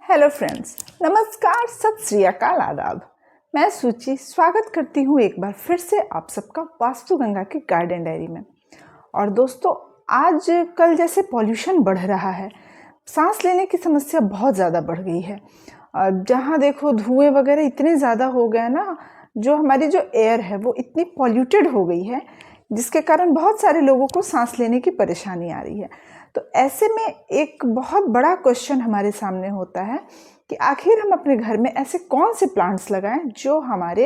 Hello friends, नमस्कार, सत श्री अकाल, आदाब। मैं सूची स्वागत करती हूँ एक बार फिर से आप सबका वास्तु गंगा की गार्डन डायरी में। और दोस्तों, आज कल जैसे पॉल्यूशन बढ़ रहा है, सांस लेने की समस्या बहुत ज़्यादा बढ़ गई है। जहाँ देखो धुएं वगैरह इतने ज़्यादा हो गए ना, जो हमारी जो एयर है वो इतनी पॉल्यूटेड हो गई है, जिसके कारण बहुत सारे लोगों को सांस लेने की परेशानी आ रही है। तो ऐसे में एक बहुत बड़ा क्वेश्चन हमारे सामने होता है कि आखिर हम अपने घर में ऐसे कौन से प्लांट्स लगाएं जो हमारे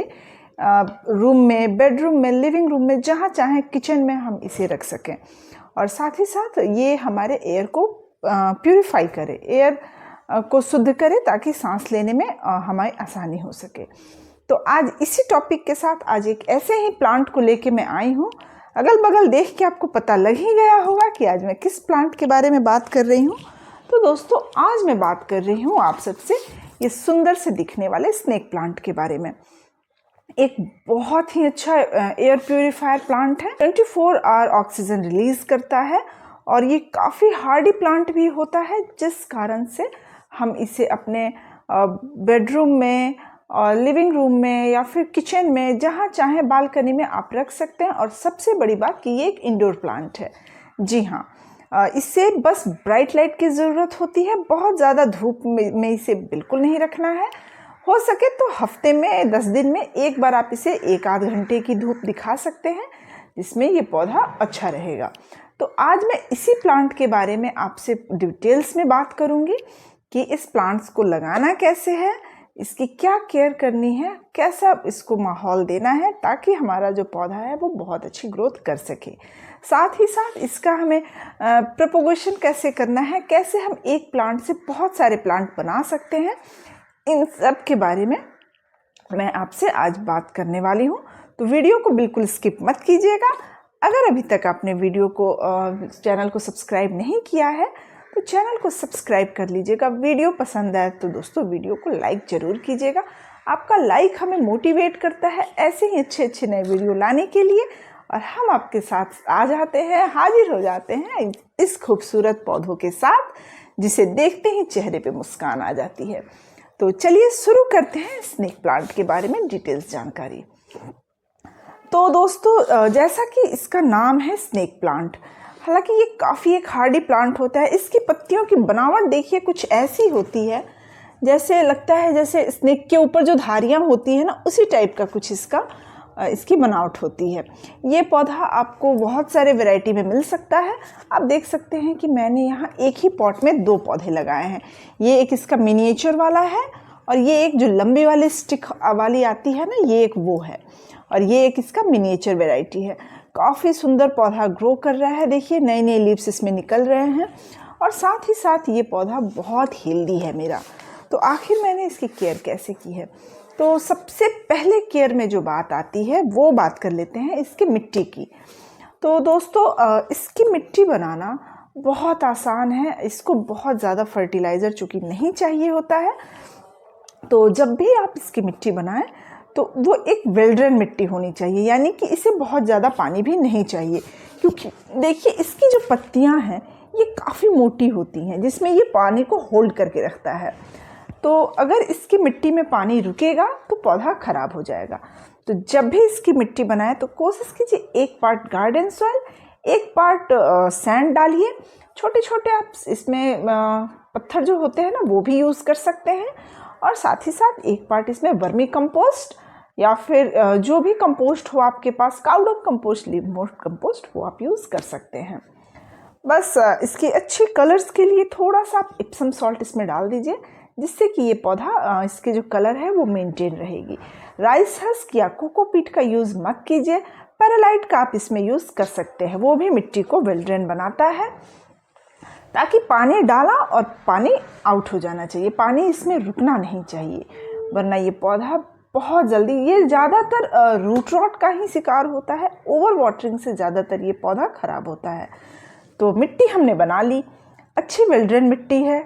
रूम में, बेडरूम में, लिविंग रूम में, जहाँ चाहें किचन में हम इसे रख सकें और साथ ही साथ ये हमारे एयर को प्यूरिफाई करे, एयर को शुद्ध करे, ताकि सांस लेने में हमारी आसानी हो सके। तो आज इसी टॉपिक के साथ आज एक ऐसे ही प्लांट को लेके मैं आई हूँ। अगल बगल देख के आपको पता लग ही गया होगा कि आज मैं किस प्लांट के बारे में बात कर रही हूँ। तो दोस्तों, आज मैं बात कर रही हूँ आप सबसे ये सुंदर से दिखने वाले स्नेक प्लांट के बारे में। एक बहुत ही अच्छा एयर प्यूरिफायर प्लांट है, 24 आवर ऑक्सीजन रिलीज करता है और ये काफ़ी हार्डी प्लांट भी होता है, जिस कारण से हम इसे अपने बेडरूम में और लिविंग रूम में या फिर किचन में, जहाँ चाहे बालकनी में आप रख सकते हैं। और सबसे बड़ी बात कि ये एक इंडोर प्लांट है। जी हाँ, इससे बस ब्राइट लाइट की ज़रूरत होती है, बहुत ज़्यादा धूप में इसे बिल्कुल नहीं रखना है। हो सके तो हफ्ते में 10 दिन में एक बार आप इसे 1-8 घंटे की धूप दिखा सकते हैं, जिसमें ये पौधा अच्छा रहेगा। तो आज मैं इसी प्लांट के बारे में आपसे डिटेल्स में बात करूँगी कि इस प्लांट्स को लगाना कैसे है, इसकी क्या केयर करनी है, कैसा इसको माहौल देना है ताकि हमारा जो पौधा है वो बहुत अच्छी ग्रोथ कर सके। साथ ही साथ इसका हमें प्रोपोगेशन कैसे करना है, कैसे हम एक प्लांट से बहुत सारे प्लांट बना सकते हैं, इन सब के बारे में मैं आपसे आज बात करने वाली हूँ। तो वीडियो को बिल्कुल स्किप मत कीजिएगा। अगर अभी तक आपने चैनल को सब्सक्राइब नहीं किया है तो चैनल को सब्सक्राइब कर लीजिएगा। वीडियो पसंद आए तो दोस्तों वीडियो को लाइक ज़रूर कीजिएगा। आपका लाइक हमें मोटिवेट करता है ऐसे ही अच्छे नए वीडियो लाने के लिए, और हम आपके साथ आ जाते हैं, हाजिर हो जाते हैं इस खूबसूरत पौधों के साथ, जिसे देखते ही चेहरे पे मुस्कान आ जाती है। तो चलिए शुरू करते हैं स्नेक प्लांट के बारे में डिटेल्स जानकारी। तो दोस्तों, जैसा कि इसका नाम है स्नेक प्लांट, हालांकि ये काफ़ी एक हार्डी प्लांट होता है। इसकी पत्तियों की बनावट देखिए कुछ ऐसी होती है, जैसे लगता है जैसे स्नेक के ऊपर जो धारियाँ होती है ना, उसी टाइप का कुछ इसकी बनावट होती है। ये पौधा आपको बहुत सारे वैरायटी में मिल सकता है। आप देख सकते हैं कि मैंने यहाँ एक ही पॉट में 2 पौधे लगाए हैं। ये एक इसका मिनिएचर वाला है और ये एक जो लंबी वाली स्टिक वाली आती है ना, ये एक वो है, और ये एक इसका मिनिएचर वैरायटी है। काफ़ी सुंदर पौधा ग्रो कर रहा है। देखिए नए नए लीव्स इसमें निकल रहे हैं और साथ ही साथ ये पौधा बहुत हेल्दी है मेरा। तो आखिर मैंने इसकी केयर कैसे की है, तो सबसे पहले केयर में जो बात आती है वो बात कर लेते हैं इसकी मिट्टी की। तो दोस्तों, इसकी मिट्टी बनाना बहुत आसान है। इसको बहुत ज़्यादा फर्टिलाइज़र चूँकि नहीं चाहिए होता है, तो जब भी आप इसकी मिट्टी बनाएं तो वो एक वेल ड्रेन मिट्टी होनी चाहिए, यानी कि इसे बहुत ज़्यादा पानी भी नहीं चाहिए। क्योंकि देखिए इसकी जो पत्तियां हैं ये काफ़ी मोटी होती हैं, जिसमें ये पानी को होल्ड करके रखता है। तो अगर इसकी मिट्टी में पानी रुकेगा तो पौधा खराब हो जाएगा। तो जब भी इसकी मिट्टी बनाए तो कोशिश कीजिए 1 part garden soil, 1 part sand डालिए। छोटे छोटे आप इसमें पत्थर जो होते हैं ना वो भी यूज़ कर सकते हैं, और साथ ही साथ 1 पार्ट इसमें वर्मी कंपोस्ट या फिर जो भी कंपोस्ट हो आपके पास, काउडंग कंपोस्ट, लिव मोस्ट कंपोस्ट, वो आप यूज़ कर सकते हैं। बस इसके अच्छे कलर्स के लिए थोड़ा सा आप इप्सम सॉल्ट इसमें डाल दीजिए, जिससे कि ये पौधा इसके जो कलर है वो मेंटेन रहेगी। राइस हस्क या कोकोपीट का यूज़ मत कीजिए। पैरालाइट का आप इसमें यूज़ कर सकते हैं, वो भी मिट्टी को वेल ड्रेन बनाता है, ताकि पानी डाला और पानी आउट हो जाना चाहिए, पानी इसमें रुकना नहीं चाहिए, वरना ये पौधा बहुत जल्दी, ये ज़्यादातर रूट रॉट का ही शिकार होता है। ओवर वाटरिंग से ज़्यादातर ये पौधा ख़राब होता है। तो मिट्टी हमने बना ली, अच्छी वेल ड्रेन मिट्टी है,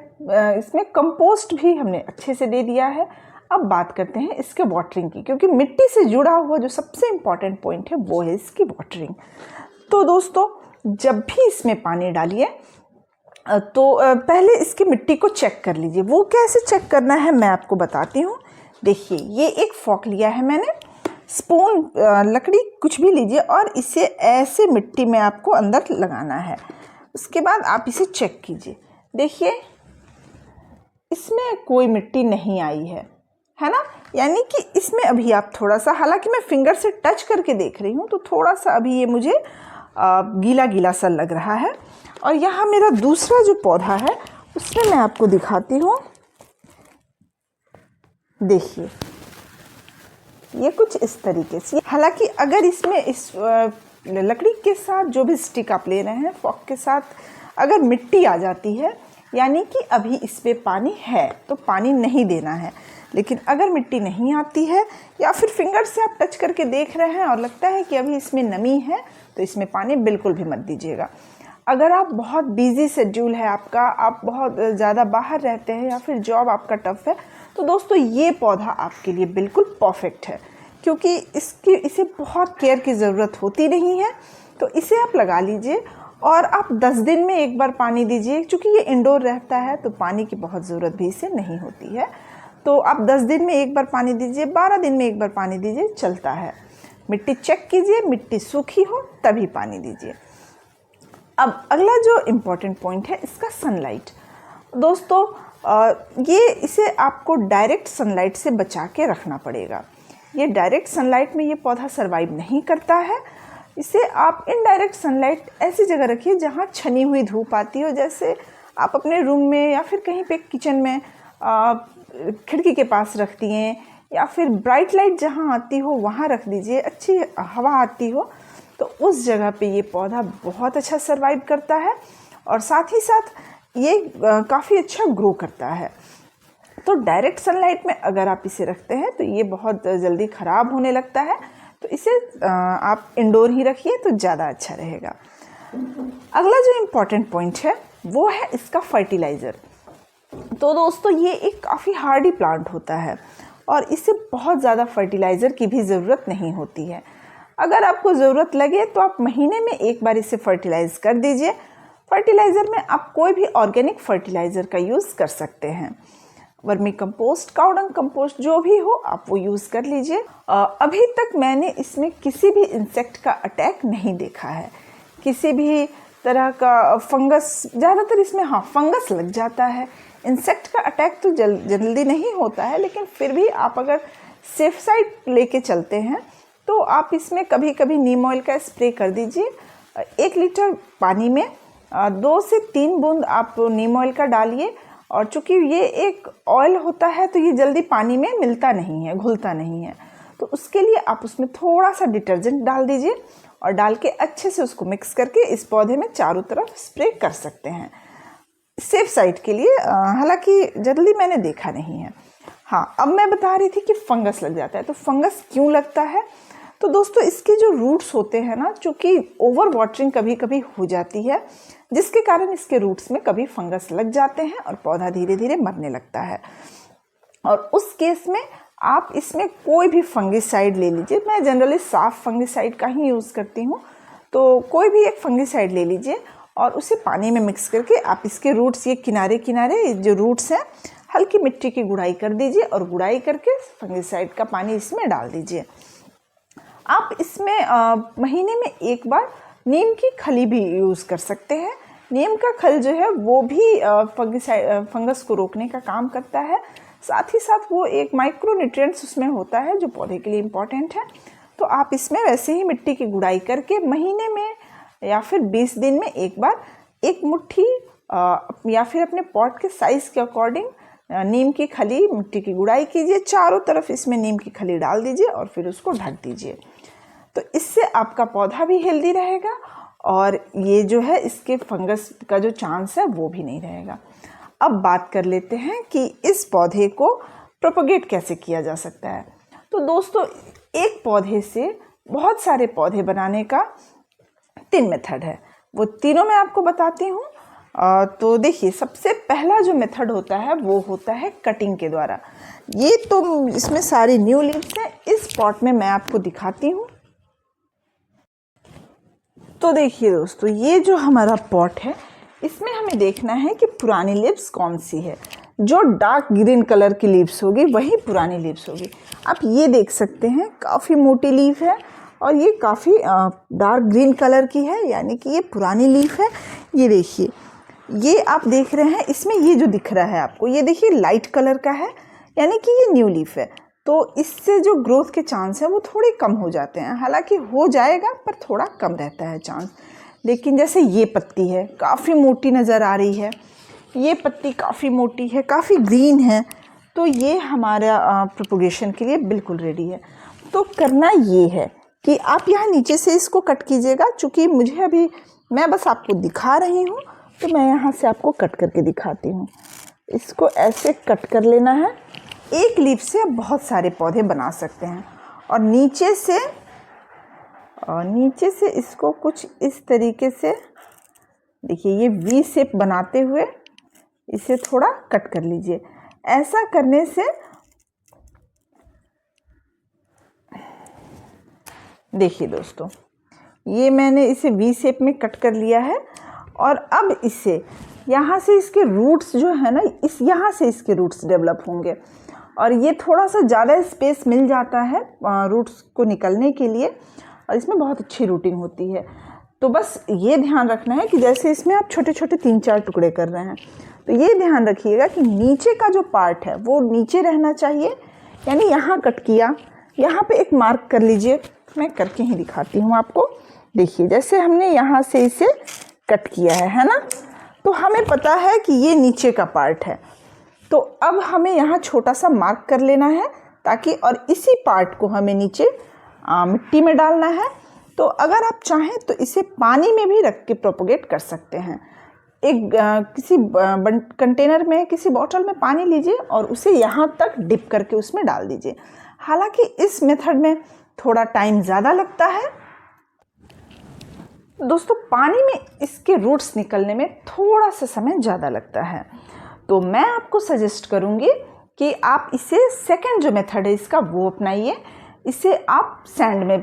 इसमें कंपोस्ट भी हमने अच्छे से दे दिया है। अब बात करते हैं इसके वाटरिंग की, क्योंकि मिट्टी से जुड़ा हुआ जो सबसे इम्पॉर्टेंट पॉइंट है वो है इसकी वाटरिंग। तो दोस्तों, जब भी इसमें पानी डालिए पहले इसकी मिट्टी को चेक कर लीजिए। वो कैसे चेक करना है मैं आपको बताती हूँ। देखिए, ये एक फॉक लिया है मैंने, स्पून, लकड़ी कुछ भी लीजिए और इसे ऐसे मिट्टी में आपको अंदर लगाना है। उसके बाद आप इसे चेक कीजिए। देखिए, इसमें कोई मिट्टी नहीं आई है ना। यानी कि इसमें अभी आप थोड़ा सा, हालांकि मैं फिंगर से टच करके देख रही हूँ तो थोड़ा सा अभी ये मुझे गीला गीला सा लग रहा है। और यहाँ मेरा दूसरा जो पौधा है उसमें मैं आपको दिखाती हूँ। देखिए, ये कुछ इस तरीके से, हालांकि अगर इसमें इस लकड़ी के साथ जो भी स्टिक आप ले रहे हैं, फॉक के साथ अगर मिट्टी आ जाती है, यानी कि अभी इस पे पानी है तो पानी नहीं देना है। लेकिन अगर मिट्टी नहीं आती है या फिर फिंगर से आप टच करके देख रहे हैं और लगता है कि अभी इसमें नमी है, तो इसमें पानी बिल्कुल भी मत दीजिएगा। अगर आप बहुत बिजी शेड्यूल है आपका, आप बहुत ज़्यादा बाहर रहते हैं या फिर जॉब आपका टफ है, तो दोस्तों ये पौधा आपके लिए बिल्कुल परफेक्ट है, क्योंकि इसे बहुत केयर की ज़रूरत होती नहीं है। तो इसे आप लगा लीजिए और आप 10 दिन में एक बार पानी दीजिए। क्योंकि ये इंडोर रहता है तो पानी की बहुत ज़रूरत भी इसे नहीं होती है। तो आप 10 दिन में एक बार पानी दीजिए, 12 दिन में एक बार पानी दीजिए, चलता है। मिट्टी चेक कीजिए, मिट्टी सूखी हो तभी पानी दीजिए। अब अगला जो इम्पोर्टेंट पॉइंट है इसका सनलाइट। दोस्तों, ये इसे आपको डायरेक्ट सनलाइट से बचा के रखना पड़ेगा। ये डायरेक्ट सनलाइट में ये पौधा सरवाइव नहीं करता है। इसे आप इनडायरेक्ट सनलाइट ऐसी जगह रखिए जहाँ छनी हुई धूप आती हो। जैसे आप अपने रूम में या फिर कहीं पे किचन में खिड़की के पास रखती हैं, या फिर ब्राइट लाइट जहाँ आती हो वहाँ रख दीजिए, अच्छी हवा आती हो, तो उस जगह पे ये पौधा बहुत अच्छा सरवाइव करता है और साथ ही साथ ये काफ़ी अच्छा ग्रो करता है। तो डायरेक्ट सनलाइट में अगर आप इसे रखते हैं तो ये बहुत जल्दी ख़राब होने लगता है। तो इसे आप इंडोर ही रखिए तो ज़्यादा अच्छा रहेगा। अगला जो इम्पोर्टेंट पॉइंट है वो है इसका फर्टिलाइज़र। तो दोस्तों, ये एक काफ़ी हार्डी प्लांट होता है और इसे बहुत ज़्यादा फर्टिलाइज़र की भी ज़रूरत नहीं होती है। अगर आपको ज़रूरत लगे तो आप महीने में एक बार इसे फर्टिलाइज़ कर दीजिए। फर्टिलाइज़र में आप कोई भी ऑर्गेनिक फर्टिलाइज़र का यूज़ कर सकते हैं। वर्मी कंपोस्ट, काउडंग कंपोस्ट, जो भी हो आप वो यूज़ कर लीजिए। अभी तक मैंने इसमें किसी भी इंसेक्ट का अटैक नहीं देखा है, किसी भी तरह का फंगस, ज़्यादातर इसमें फंगस लग जाता है। इंसेक्ट का अटैक तो जल्दी नहीं होता है, लेकिन फिर भी आप अगर सेफ साइड लेके चलते हैं तो आप इसमें कभी कभी नीम ऑयल का स्प्रे कर दीजिए। 1 लीटर पानी में 2 से 3 बूंद आप नीम ऑयल का डालिए। और चूँकि ये एक ऑयल होता है तो ये जल्दी पानी में मिलता नहीं है, घुलता नहीं है, तो उसके लिए आप उसमें थोड़ा सा डिटर्जेंट डाल दीजिए और डाल के अच्छे से उसको मिक्स करके इस पौधे में चारों तरफ स्प्रे कर सकते हैं, सेफ साइड के लिए। हालांकि जल्दी मैंने देखा नहीं है। हाँ, अब मैं बता रही थी कि फंगस लग जाता है। तो फंगस क्यों लगता है? तो दोस्तों, इसके जो रूट्स होते हैं ना, चूँकि ओवर वाटरिंग कभी कभी हो जाती है, जिसके कारण इसके रूट्स में कभी फंगस लग जाते हैं और पौधा धीरे धीरे मरने लगता है। और उस केस में आप इसमें कोई भी फंगिसाइड ले लीजिए। मैं जनरली साफ फंगिसाइड का ही यूज़ करती हूँ। तो कोई भी एक फंगिसाइड ले लीजिए और उसे पानी में मिक्स करके आप इसके रूट्स, ये किनारे किनारे जो रूट्स हैं, हल्की मिट्टी की गुड़ाई कर दीजिए और गुड़ाई करके फंगिसाइड का पानी इसमें डाल दीजिए। आप इसमें महीने में एक बार नीम की खली भी यूज़ कर सकते हैं। नीम का खल जो है वो भी फंगस को रोकने का काम करता है। साथ ही साथ वो एक माइक्रो न्यूट्रिएंट्स उसमें होता है जो पौधे के लिए इम्पॉर्टेंट है। तो आप इसमें वैसे ही मिट्टी की गुड़ाई करके महीने में या फिर 20 दिन में एक बार 1 मुट्ठी या फिर अपने पॉट के साइज़ के अकॉर्डिंग नीम की खली, मिट्टी की गुड़ाई कीजिए, चारों तरफ इसमें नीम की खली डाल दीजिए और फिर उसको ढक दीजिए। तो इससे आपका पौधा भी हेल्दी रहेगा और ये जो है इसके फंगस का जो चांस है वो भी नहीं रहेगा। अब बात कर लेते हैं कि इस पौधे को प्रोपगेट कैसे किया जा सकता है। तो दोस्तों, एक पौधे से बहुत सारे पौधे बनाने का 3 मेथड है। वो तीनों मैं आपको बताती हूँ। तो देखिए, सबसे पहला जो मेथड होता है वो होता है कटिंग के द्वारा। ये तो इसमें सारी न्यू लीव्स हैं। इस पॉट में मैं आपको दिखाती हूँ। तो देखिए दोस्तों, ये जो हमारा पॉट है इसमें हमें देखना है कि पुरानी लीव्स कौन सी है। जो डार्क ग्रीन कलर की लीव्स होगी वही पुरानी लीव्स होगी। आप ये देख सकते हैं काफ़ी मोटी लीफ है और ये काफ़ी डार्क ग्रीन कलर की है, यानी कि ये पुरानी लीफ है। ये देखिए, ये आप देख रहे हैं, इसमें ये जो दिख रहा है आपको, ये देखिए लाइट कलर का है, यानी कि ये न्यू लीफ है। तो इससे जो ग्रोथ के चांस हैं वो थोड़े कम हो जाते हैं, हालांकि हो जाएगा पर थोड़ा कम रहता है चांस। लेकिन जैसे ये पत्ती है काफ़ी मोटी नज़र आ रही है, ये पत्ती काफ़ी मोटी है, काफ़ी ग्रीन है, तो ये हमारा प्रोपोगेशन के लिए बिल्कुल रेडी है। तो करना ये है कि आप यहाँ नीचे से इसको कट कीजिएगा। चूँकि मुझे अभी मैं बस आपको दिखा रही हूँ तो मैं यहाँ से आपको कट करके दिखाती हूँ। इसको ऐसे कट कर लेना है। एक लीफ से आप बहुत सारे पौधे बना सकते हैं। और नीचे से इसको कुछ इस तरीके से, देखिए ये वी शेप बनाते हुए इसे थोड़ा कट कर लीजिए। ऐसा करने से देखिए दोस्तों, ये मैंने इसे वी शेप में कट कर लिया है। और अब इसे यहाँ से इसके रूट्स जो है ना, यहाँ से इसके रूट्स डेवलप होंगे और ये थोड़ा सा ज़्यादा स्पेस मिल जाता है रूट्स को निकलने के लिए और इसमें बहुत अच्छी रूटिंग होती है। तो बस ये ध्यान रखना है कि जैसे इसमें आप छोटे छोटे 3-4 टुकड़े कर रहे हैं, तो ये ध्यान रखिएगा कि नीचे का जो पार्ट है वो नीचे रहना चाहिए। यानी यहाँ कट किया, यहाँ पे एक मार्क कर लीजिए। मैं करके ही दिखाती हूँ आपको। देखिए जैसे हमने यहाँ से इसे कट किया है ना, तो हमें पता है कि ये नीचे का पार्ट है। तो अब हमें यहाँ छोटा सा मार्क कर लेना है ताकि, और इसी पार्ट को हमें नीचे मिट्टी में डालना है। तो अगर आप चाहें तो इसे पानी में भी रख के प्रोपोगेट कर सकते हैं। एक किसी कंटेनर में, किसी बॉटल में पानी लीजिए और उसे यहाँ तक डिप करके उसमें डाल दीजिए। हालांकि इस मेथड में थोड़ा टाइम ज़्यादा लगता है दोस्तों, पानी में इसके रूट्स निकलने में थोड़ा सा समय ज़्यादा लगता है। तो मैं आपको सजेस्ट करूँगी कि आप इसे सेकंड जो मेथड है इसका वो अपनाइए। इसे आप सैंड में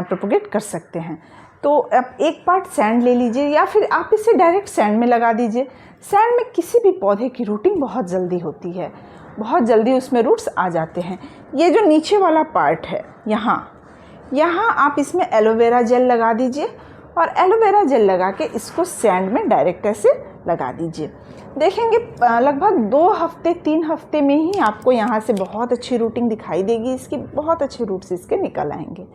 प्रोपोगेट कर सकते हैं। तो आप एक पार्ट सैंड ले लीजिए या फिर आप इसे डायरेक्ट सैंड में लगा दीजिए। सैंड में किसी भी पौधे की रूटिंग बहुत जल्दी होती है, बहुत जल्दी उसमें रूट्स आ जाते हैं। ये जो नीचे वाला पार्ट है यहाँ आप इसमें एलोवेरा जेल लगा दीजिए और एलोवेरा जेल लगा के इसको सैंड में डायरेक्ट ऐसे लगा दीजिए। देखेंगे लगभग 2 हफ्ते 3 हफ्ते में ही आपको यहाँ से बहुत अच्छी रूटिंग दिखाई देगी, इसकी बहुत अच्छे रूट्स इसके निकल आएंगे।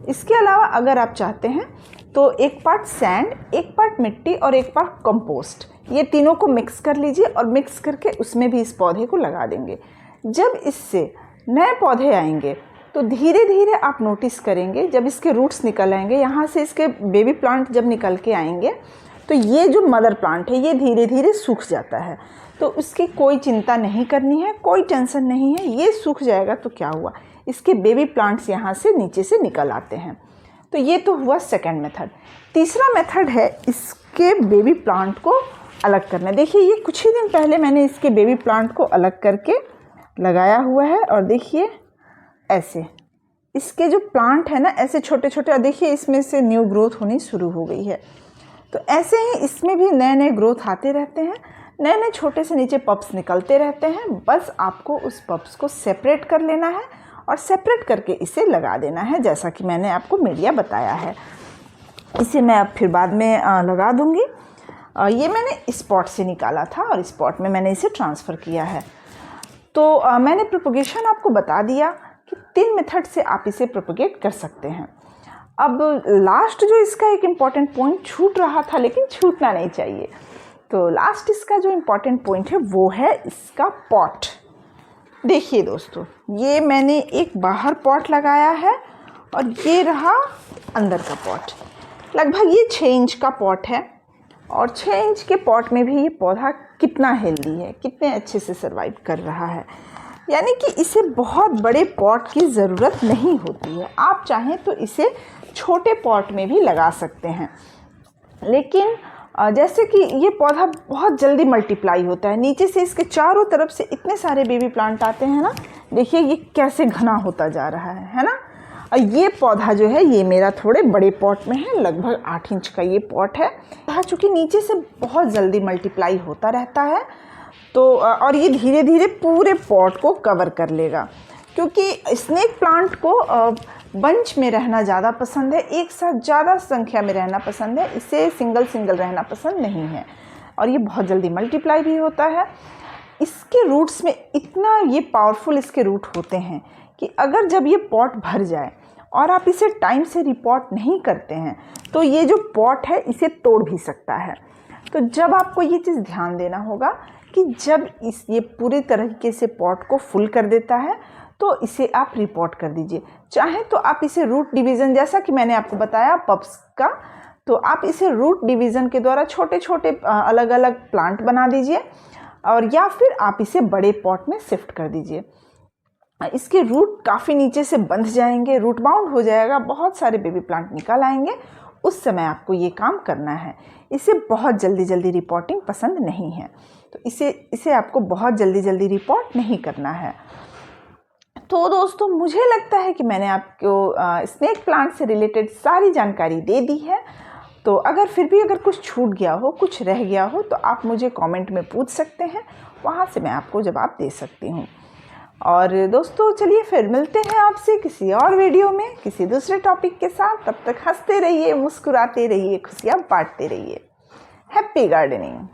इसके अलावा अगर आप चाहते हैं तो एक पार्ट सैंड, एक पार्ट मिट्टी और एक पार्ट कंपोस्ट, ये तीनों को मिक्स कर लीजिए और मिक्स करके उसमें भी इस पौधे को लगा देंगे। जब इससे नए पौधे आएंगे तो धीरे धीरे आप नोटिस करेंगे, जब इसके रूट्स निकल आएंगे, यहाँ से इसके बेबी प्लांट जब निकल के आएंगे तो ये जो मदर प्लांट है ये धीरे धीरे सूख जाता है। तो उसकी कोई चिंता नहीं करनी है, कोई टेंशन नहीं है। ये सूख जाएगा तो क्या हुआ, इसके बेबी प्लांट्स यहाँ से नीचे से निकल आते हैं। तो ये तो हुआ सेकंड मेथड। तीसरा मेथड है इसके बेबी प्लांट को अलग करना। देखिए ये कुछ ही दिन पहले मैंने इसके बेबी प्लांट को अलग करके लगाया हुआ है और देखिए ऐसे इसके जो प्लांट है ना, ऐसे छोटे छोटे, और देखिए इसमें से न्यू ग्रोथ होनी शुरू हो गई है। तो ऐसे ही इसमें भी नए नए ग्रोथ आते रहते हैं, नए नए छोटे से नीचे पप्स निकलते रहते हैं। बस आपको उस पप्स को सेपरेट कर लेना है और सेपरेट करके इसे लगा देना है, जैसा कि मैंने आपको मीडिया बताया है। इसे मैं अब फिर बाद में लगा दूंगी। ये मैंने स्पॉट से निकाला था और स्पॉट में मैंने इसे ट्रांसफ़र किया है। तो मैंने प्रोपोगेशन आपको बता दिया कि 3 मेथड से आप इसे प्रोपोगेट कर सकते हैं। अब लास्ट जो इसका एक इम्पॉर्टेंट पॉइंट छूट रहा था, लेकिन छूटना नहीं चाहिए। तो लास्ट इसका जो इम्पॉर्टेंट पॉइंट है वो है इसका पॉट। देखिए दोस्तों, ये मैंने एक बाहर पॉट लगाया है और ये रहा अंदर का पॉट। लगभग ये 6 इंच का पॉट है और 6 इंच के पॉट में भी ये पौधा कितना हेल्दी है, कितने अच्छे से सर्वाइव कर रहा है। यानी कि इसे बहुत बड़े पॉट की ज़रूरत नहीं होती है। आप चाहें तो इसे छोटे पॉट में भी लगा सकते हैं, लेकिन जैसे कि ये पौधा बहुत जल्दी मल्टीप्लाई होता है। नीचे से इसके चारों तरफ से इतने सारे बेबी प्लांट आते हैं ना, देखिए ये कैसे घना होता जा रहा है ना। ये पौधा जो है ये मेरा थोड़े बड़े पॉट में है, लगभग 8 इंच का ये पॉट है। चूँकि नीचे से बहुत जल्दी मल्टीप्लाई होता रहता है तो और ये धीरे धीरे पूरे पॉट को कवर कर लेगा, क्योंकि स्नेक प्लांट को बंच में रहना ज़्यादा पसंद है, एक साथ ज़्यादा संख्या में रहना पसंद है, इसे सिंगल सिंगल रहना पसंद नहीं है। और ये बहुत जल्दी मल्टीप्लाई भी होता है। इसके रूट्स में इतना ये पावरफुल इसके रूट होते हैं कि अगर जब ये पॉट भर जाए और आप इसे टाइम से रिपोर्ट नहीं करते हैं तो ये जो पॉट है इसे तोड़ भी सकता है। तो जब आपको ये चीज़ ध्यान देना होगा कि जब ये पूरे तरीके से पॉट को फुल कर देता है तो इसे आप रिपोर्ट कर दीजिए। चाहे तो आप इसे रूट डिवीज़न, जैसा कि मैंने आपको बताया पप्स का, तो आप इसे रूट डिवीज़न के द्वारा छोटे छोटे अलग अलग प्लांट बना दीजिए, और या फिर आप इसे बड़े पॉट में शिफ्ट कर दीजिए। इसके रूट काफ़ी नीचे से बंध जाएंगे, रूट बाउंड हो जाएगा, बहुत सारे बेबी प्लांट निकल आएंगे। उस समय आपको ये काम करना है। इसे बहुत जल्दी जल्दी रिपोर्टिंग पसंद नहीं है, तो इसे आपको बहुत जल्दी जल्दी रिपोर्ट नहीं करना है। तो दोस्तों, मुझे लगता है कि मैंने आपको स्नेक प्लांट से रिलेटेड सारी जानकारी दे दी है। तो अगर फिर भी अगर कुछ छूट गया हो, कुछ रह गया हो, तो आप मुझे कमेंट में पूछ सकते हैं, वहाँ से मैं आपको जवाब दे सकती हूँ। और दोस्तों, चलिए फिर मिलते हैं आपसे किसी और वीडियो में किसी दूसरे टॉपिक के साथ। तब तक हंसते रहिए, मुस्कुराते रहिए, खुशियाँ बांटते रहिए। Happy gardening.